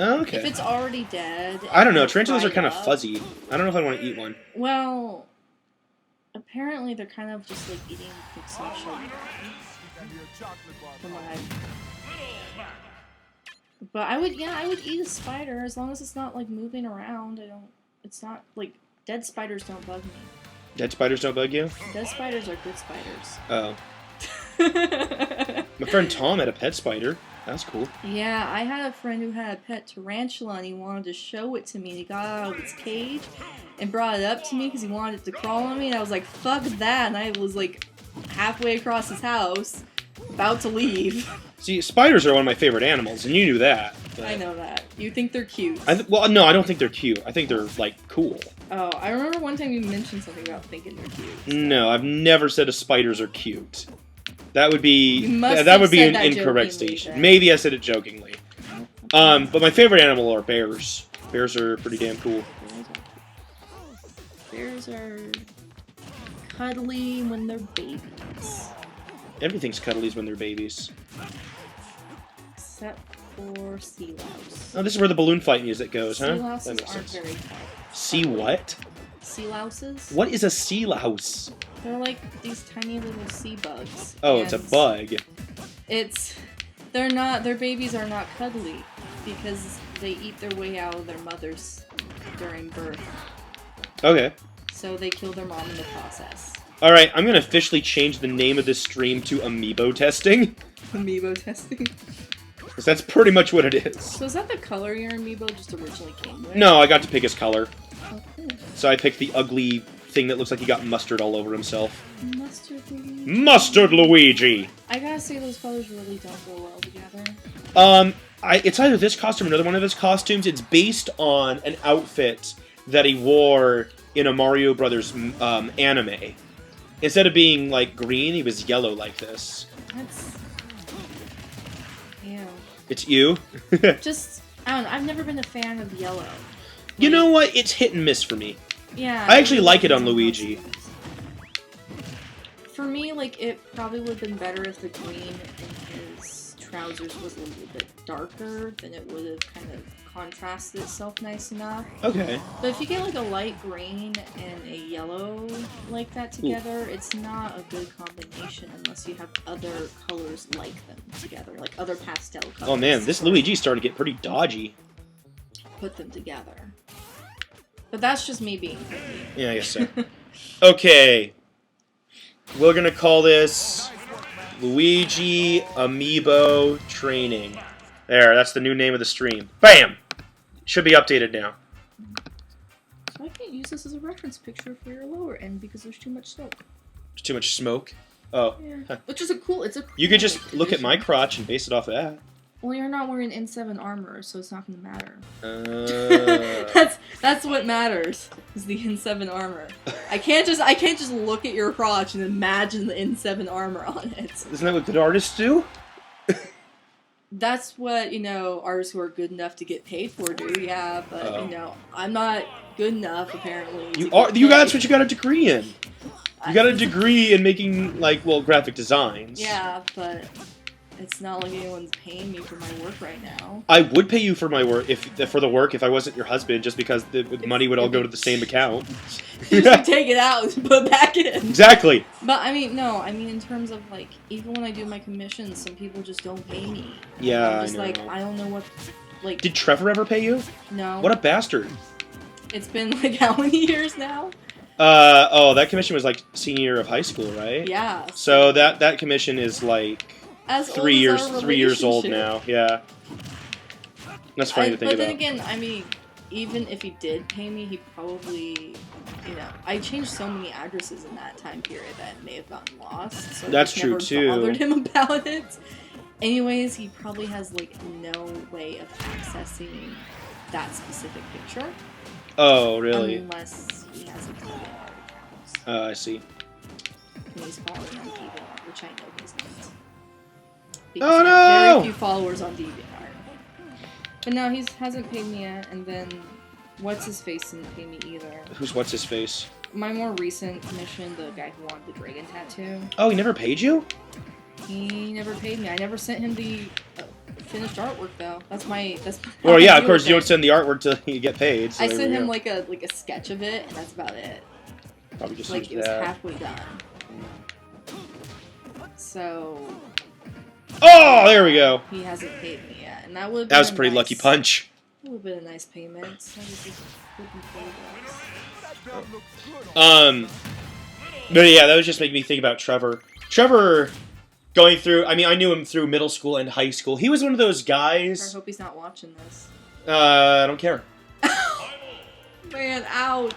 Okay. If it's already dead... I don't know. Tarantulas are kind of fuzzy. I don't know if I want to eat one. Well, apparently they're kind of just, like, eating consumption. From what But I would eat a spider as long as it's not, like, moving around. It's not, like, dead spiders don't bug me. Dead spiders don't bug you? Dead spiders are good spiders. Oh. My friend Tom had a pet spider. That was cool. Yeah, I had a friend who had a pet tarantula and he wanted to show it to me. He got out of its cage and brought it up to me because he wanted it to crawl on me, and I was like, fuck that, and I was like halfway across his house, about to leave. See, spiders are one of my favorite animals, and you knew that. But... I know that. You think they're cute. Well, no, I don't think they're cute. I think they're, like, cool. Oh, I remember one time you mentioned something about thinking they're cute. So. No, I've never said spiders are cute. That would be an incorrect statement. Maybe I said it jokingly. But my favorite animal are bears. Bears are pretty damn cool. Bears are cuddly when they're babies. Everything's cuddly when they're babies. Except for sea louse. Oh, this is where the balloon fight music goes, huh? Sea louses aren't very cuddly. Sea what? Sea louses? What is a sea louse? They're like these tiny little sea bugs. Oh, it's a bug. Their babies are not cuddly because they eat their way out of their mothers during birth. Okay. So they kill their mom in the process. Alright, I'm gonna officially change the name of this stream to Amiibo testing. Amiibo testing? Because that's pretty much what it is. So is that the color your Amiibo just originally came with? No, I got to pick his color. Oh, cool. So I picked the ugly thing that looks like he got mustard all over himself. Mustard Luigi? Mustard Luigi! I gotta say, those colors really don't go well together. It's either this costume or another one of his costumes. It's based on an outfit that he wore in a Mario Brothers anime. Instead of being, like, green, he was yellow like this. That's... Ew. It's you? Just, I don't know, I've never been a fan of yellow. You know what? It's hit and miss for me. Yeah. I actually like it on Luigi. For me, like, it probably would have been better if the green in his trousers was a little bit darker, then it would have kind of contrasted itself nice enough. Okay. But if you get, like, a light green and a yellow like that together, it's not a good combination unless you have other colors like them together, like other pastel colors. Oh man, this Luigi started to get pretty dodgy. Put them together. But that's just me being picky. Yeah, I guess so. Okay. We're gonna call this Luigi Amiibo Training. There, that's the new name of the stream. Bam! Should be updated now. So I can't use this as a reference picture for your lower end because there's too much smoke. There's too much smoke? Oh. Yeah. Which is it's a cool You could just look at my crotch and base it off of that. Well, you're not wearing N7 armor, so it's not going to matter. Uh... that's what matters, is the N7 armor. I can't just look at your crotch and imagine the N7 armor on it. Isn't that what good artists do? That's what, artists who are good enough to get paid for do, yeah, but, I'm not good enough, apparently. That's what you got a degree in. You got a degree in making, graphic designs. Yeah, but it's not like anyone's paying me for my work right now. I would pay you for my work, if I wasn't your husband, just because the money would all go to the same account. You just take it out and put it back in. Exactly. But, in terms of, even when I do my commissions, some people just don't pay me. Yeah, I'm just I know. I don't know what, Did Trevor ever pay you? No. What a bastard. It's been, how many years now? That commission was, senior year of high school, right? Yeah. So that commission is, as 3 years old now, yeah. That's funny to think about. But then again, even if he did pay me, he probably, I changed so many addresses in that time period that it may have gotten lost. So that's I true never too. Bothered him about it. Anyways, he probably has no way of accessing that specific picture. Oh, really? Unless he has a DeviantArt account. Oh, I see. And he's following on DeviantArt, which I know he's not. Oh I no! have very few followers on DeviantArt. But no, he hasn't paid me yet, and then What's-His-Face didn't pay me either. Who's What's-His-Face? My more recent commission, the guy who wanted the dragon tattoo. Oh, he never paid you? He never paid me. I never sent him the finished artwork though. That's my. Well, how I yeah, of deal course with you don't it. send the artwork till you get paid. So I there sent we him go. like a sketch of it, and that's about it. Probably just Like use it was that. halfway done. So. Oh, there we go. He hasn't paid me yet, and that would. That was a pretty lucky punch. That would have been a nice payment. So But yeah, that was just making me think about Trevor. Trevor, going through. I mean, I knew him through middle school and high school. He was one of those guys. I hope he's not watching this. I don't care. Man, ouch.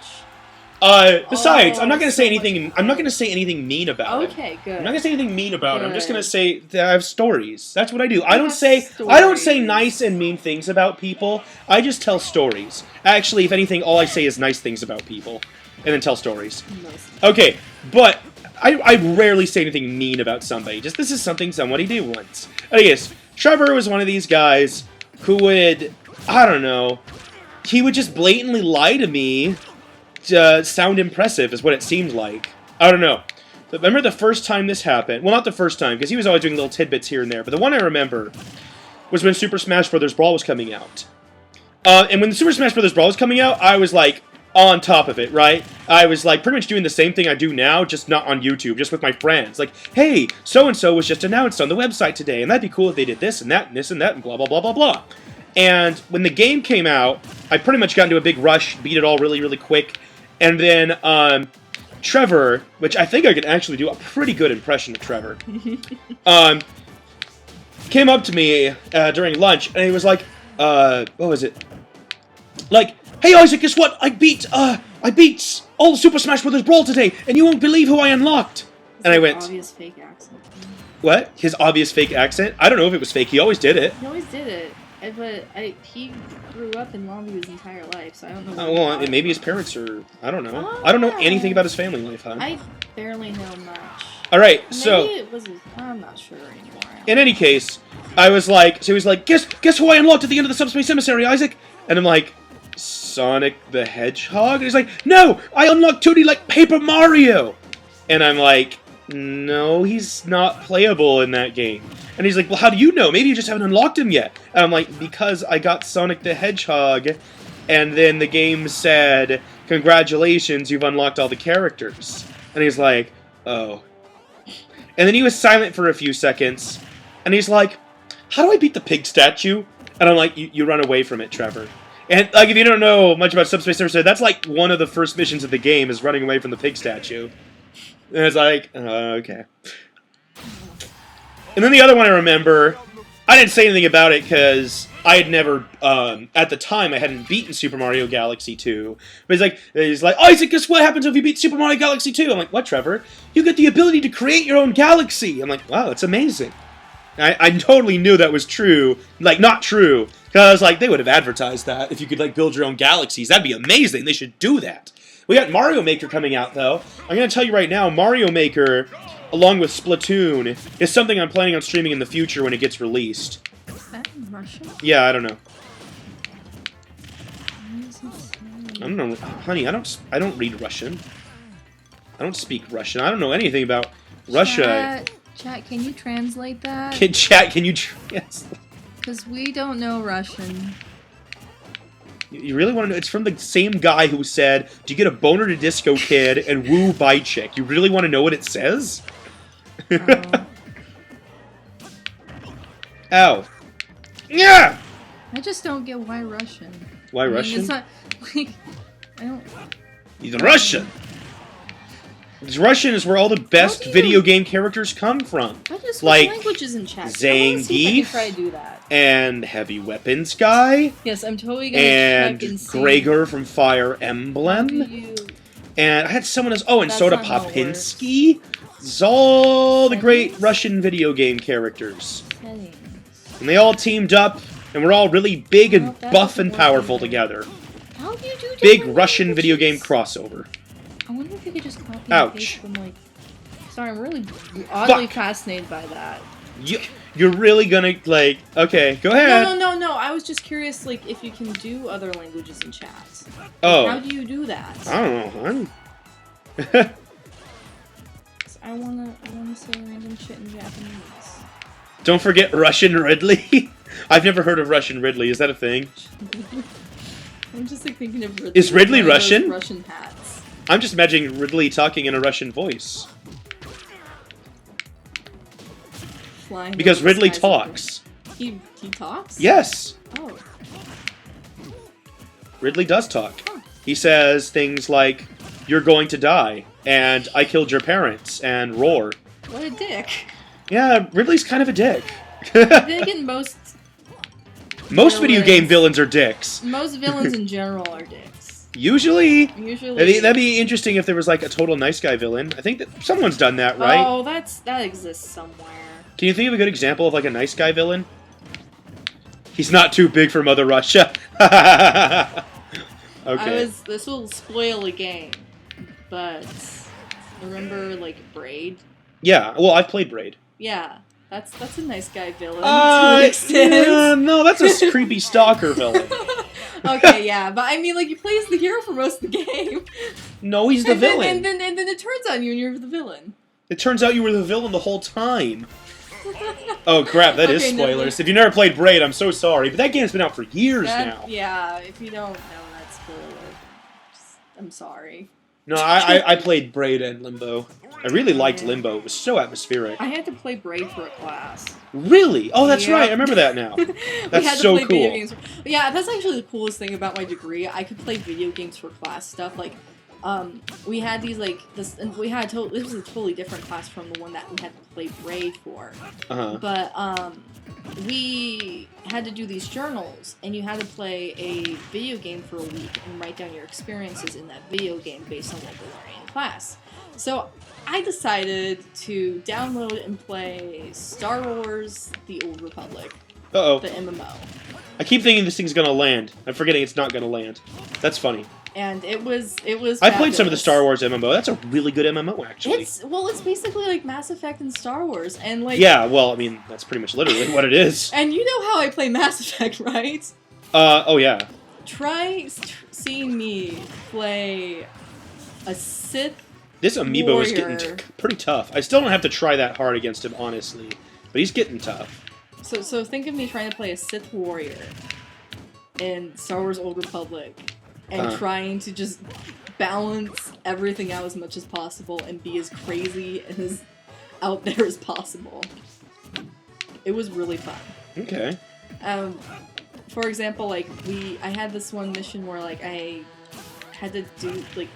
Besides, I'm not gonna say so much anything. I'm not gonna say anything mean about it. Okay, good. I'm not gonna say anything mean about it. I'm just Good. gonna say that I have stories. That's what I do. I don't have say I don't say stories. nice and mean things about people. I just tell stories. Actually, if anything, all I say is nice things about people, and then tell stories. Most. Okay, but I rarely say anything mean about somebody. Just this is something somebody did once. Anyways, Trevor was one of these guys who would, I don't know, he would just blatantly lie to me to sound impressive, is what it seemed like. I don't know. But remember the first time this happened? Well, not the first time, because he was always doing little tidbits here and there. But the one I remember was when Super Smash Bros. Brawl was coming out. And when the Super Smash Bros. Brawl was coming out, I was like on top of it, right? I was like pretty much doing the same thing I do now, just not on YouTube, just with my friends. Like, hey, so-and-so was just announced on the website today, and that'd be cool if they did this and that and this and that and blah, blah, blah, blah, blah. And when the game came out, I pretty much got into a big rush, beat it all really, really quick. And then Trevor, which I think I could actually do a pretty good impression of Trevor, came up to me during lunch, and he was like, what was it? Like, hey Isaac, guess what? I beat all the Super Smash Bros. Brawl today, and you won't believe who I unlocked. And I went, Obvious fake accent. what? His obvious fake accent? I don't know if it was fake. He always did it. He always did it. But he grew up in Longview his entire life, so I don't know. Oh, well, maybe his parents are. I don't know. I don't know anything about his family life, huh? I barely know much. All right, Maybe so it was. I'm not sure anymore. in any case, I was like, so he was like, guess who I unlocked at the end of the Subspace Emissary, Isaac? And I'm like, Sonic the Hedgehog? And he's like, no, I unlocked 2D like Paper Mario. And I'm like, no, he's not playable in that game. And he's like, well, how do you know? Maybe you just haven't unlocked him yet. And I'm like, because I got Sonic the Hedgehog, and then the game said, congratulations, you've unlocked all the characters. And he's like, oh. And then he was silent for a few seconds, and he's like, how do I beat the pig statue? And I'm like, you run away from it, Trevor. And like, if you don't know much about Subspace Emissary, that's like one of the first missions of the game, is running away from the pig statue. And it's like, okay. And then the other one I remember, I didn't say anything about it because I had never, at the time, I hadn't beaten Super Mario Galaxy 2. But he's like, Isaac, guess what happens if you beat Super Mario Galaxy 2? I'm like, what, Trevor? You get the ability to create your own galaxy. I'm like, wow, that's amazing. I totally knew that was true. Like, not true. Because I was like, they would have advertised that if you could, like, build your own galaxies. That'd be amazing. They should do that. We got Mario Maker coming out, though. I'm going to tell you right now, Mario Maker, along with Splatoon, is something I'm planning on streaming in the future when it gets released. Is that in Russian? Yeah, I don't know. I don't know, honey. I don't read Russian. I don't speak Russian. I don't know anything about Russia. Chat, can you translate that? Can you translate? Because we don't know Russian. You really want to know? It's from the same guy who said, "Do you get a boner to Disco Kid and woo bi chick?" You really want to know what it says? Oh. Ow. Yeah. I just don't get why Russian. Why Russian? It's not like I don't. He's Russian. Russian is where all the best video game characters come from. I just like languages in chat. Zangief Try to do that. And Heavy Weapons Guy. Yes, I'm totally gonna and check and see. Gregor from Fire Emblem. And I had someone else. Oh, and That's Soda not how it Popinski. It's all the great Russian video game characters. Settings. And they all teamed up, and we're all really big and Well, buff and that's powerful working. together. How do you do Big different Russian video game languages? crossover. I wonder if you could just copy and Ouch. paste from like. Sorry, I'm really oddly fascinated by that. You're really gonna, like, okay, go ahead. No. I was just curious, like, if you can do other languages in chat. Oh. How do you do that? I don't know, hon. I wanna say random shit in Japanese. Don't forget Russian Ridley. I've never heard of Russian Ridley. Is that a thing? I'm just like thinking of Ridley. Is Ridley with one of those Russian? Russian hats. I'm just imagining Ridley talking in a Russian voice. Flying Because over the Ridley skies of talks. He talks? Yes. Oh. Ridley does talk. Huh. He says things like, "You're going to die," and "I killed your parents," and "roar." What a dick. Yeah, Ridley's kind of a dick. I think in most Video game villains are dicks. most villains in general are dicks. Usually. Usually. That'd be interesting if there was like a total nice guy villain. I think that someone's done that, right? Oh, that exists somewhere. Can you think of a good example of like a nice guy villain? He's not too big for Mother Russia. Okay. This will spoil a game, but remember like Braid? Yeah, well, I've played Braid. Yeah, that's a nice guy villain to an extent. Yeah, no, that's a creepy stalker villain. Okay, yeah, but I mean, like, you play as the hero for most of the game. No, he's the villain. And then it turns on you and you're the villain. It turns out you were the villain the whole time. Oh crap, that is Okay, no, spoilers. If you never played Braid, I'm so sorry, but that game's been out for years That- now. Yeah, if you don't know that spoiler, I'm sorry. No, I played Braid and Limbo. I really liked Limbo. It was so atmospheric. I had to play Braid for a class. Really? Oh, that's Yeah. right. I remember that now. We That's had to so play video cool. games. Yeah, that's actually the coolest thing about my degree. I could play video games for class stuff. Like, we had these like this, and we had this was a totally different class from the one that we had to play Braid for. Uh-huh. But we had to do these journals, and you had to play a video game for a week and write down your experiences in that video game based on what you're learning in class. So I decided to download and play Star Wars: The Old Republic, Uh-oh. the MMO. I keep thinking this thing's gonna land. I'm forgetting it's not gonna land. That's funny. And it was. I played some of the fabulous. Star Wars MMO. That's a really good MMO, actually. It's basically like Mass Effect and Star Wars, and like Yeah, well, I mean, that's pretty much literally what it is. And you know how I play Mass Effect, right? Oh yeah. Try seeing me play a Sith. This Amiibo is Warrior. getting pretty tough. I still don't have to try that hard against him, honestly. But he's getting tough. So think of me trying to play a Sith warrior in Star Wars: Old Republic, and trying to just balance everything out as much as possible and be as crazy and as out there as possible. It was really fun. Okay. For example, like I had this one mission where like I had to do like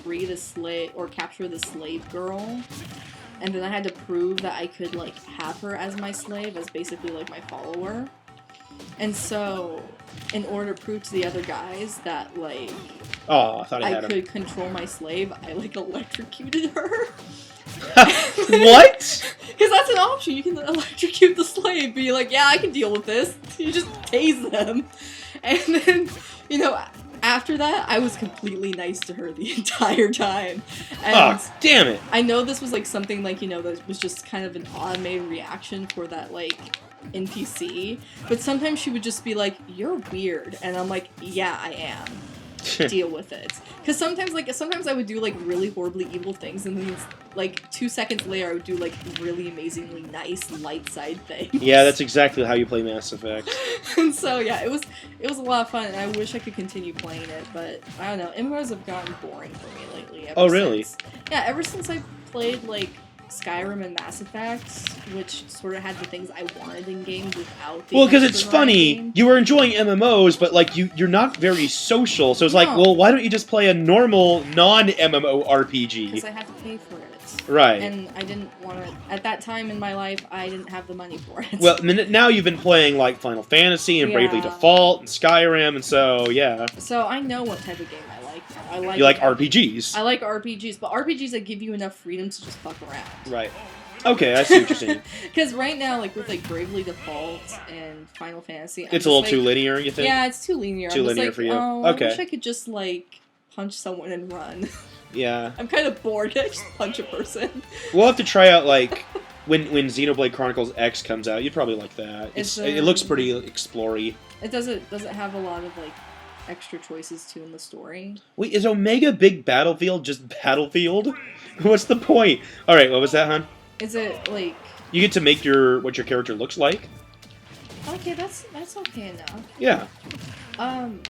free the slave or capture the slave girl, and then I had to prove that I could like have her as my slave, as basically like my follower. And so, in order to prove to the other guys that like Oh, I thought I had him. could control my slave, I like electrocuted her. What? Because that's an option. You can electrocute the slave, be like, yeah, I can deal with this. You just tase them. And then, you know, after that, I was completely nice to her the entire time. And Oh, damn it. I know this was like something like, you know, that was just kind of an automated reaction for that, like, NPC. But sometimes she would just be like, you're weird. And I'm like, yeah, I am. Deal with it. Because sometimes I would do like really horribly evil things, and then like 2 seconds later I would do like really amazingly nice light side things. Yeah, that's exactly how you play Mass Effect. And so yeah, it was a lot of fun, and I wish I could continue playing it, but I don't know. MMOs have gotten boring for me lately. Oh, really? Ever since I played like Skyrim and Mass Effect, which sort of had the things I wanted in games without the Well, because it's extra funny, writing. you were enjoying MMOs, but like you're not very social. So it's like, No. well, why don't you just play a normal non-MMO Because RPG? I had to pay for it. Right. And I didn't want to. At that time in my life, I didn't have the money for it. Well, now you've been playing like Final Fantasy and Bravely Yeah. Default and Skyrim, and so yeah, so I know what type of game I like. I like you like RPGs, I like RPGs, but RPGs that give you enough freedom to just fuck around. right? Okay, I see what you're saying. Because right now, like with like Bravely Default and Final Fantasy, It's a little too linear, you think? Yeah, it's too linear. Too I'm just linear like, for you. Oh, Okay. I wish I could just like punch someone and run. Yeah. I'm kind of bored. Can I just punch a person? We'll have to try out like when Xenoblade Chronicles X comes out. You'd probably like that. It looks pretty explory. It doesn't have a lot of like extra choices too in the story. Wait, is Omega Big Battlefield just Battlefield? What's the point? All right, what was that, hon? Is it like? You get to make what your character looks like. Okay, that's okay enough. Yeah.